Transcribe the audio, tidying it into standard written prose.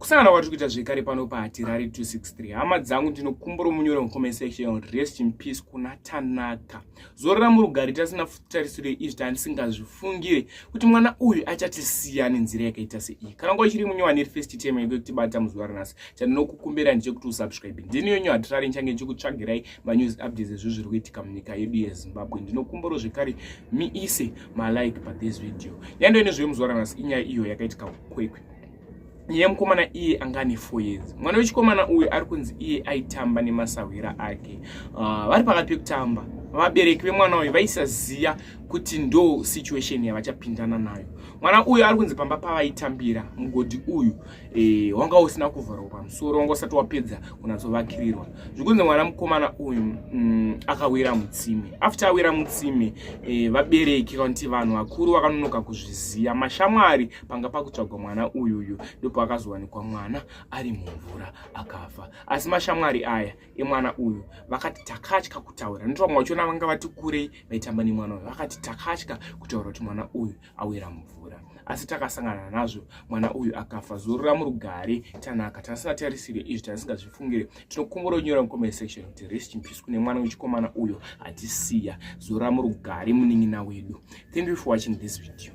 kusangana kwatiri kuita zvekare pano paHatirari 263. Hama dzangu ndinokumbura munyore mucomment section. Rest in peace kuna Tanaka. Zorora murugare tasina tarisiro izvi tandisingazvifungire kuti mwana uyu achatisiya nenzira yakaita sei. Kana ngo chiri munyowa ne first time yekuti bata muzuva ranhasi. Chandinokukumbira nje kuti usubscribe. Ndini nyowa Hatirari nchange nchikutsvagirai news updates ezvizvi zviri kuitika munyika yedu yeZimbabwe. Ndinokumbura zvekare miise like pa this video. Yando ine zvemuzuva ranhasi inyaya iyo yakaitika kwekwe. Nyaya mukomana iye angane 4 years. Mwana wechikomana uyu ari kunzi iye aitamba nemasawira ake. Vari pakati pekutamba, vabereki vemwana uyu vaisaziya kuti ndo situation yavachapindana nayo. Mwana uyu ari kunzi pamba pavaitambira mugodhi uyu wanga usina kuvharwa pamusoro, wanga usati wapedza kunatsovakirirwa. Zvikunzi mwana mukomana uyu akawira mutsime. After awira mutsime, vabereki kuti vanhu vakuru vakanonoka kuzviziya mashamwari panga pakutsvagwa mwana uyuyu ndipo akazowanikwa mwana ari mumvura akafa. Asi mashamwari aya emwana uyu vakati takatya kutaura. Nditwa mwachiona vanga vati kurei vaitamba nemwana uyu. Vakati takatya kutaura kuti mwana uyu awira mumvura. Asi takasangana nazvo mwana uyu akafa. Zorora murugare Tanaka. Tasina tarisire izvi tasingazvifungire. Tinokumbura unyora mucomment section kuti rest in peace kune mwana wechikomana uyu atisiya. Zorora murugare munin'ina wedu. Thank you for watching this video.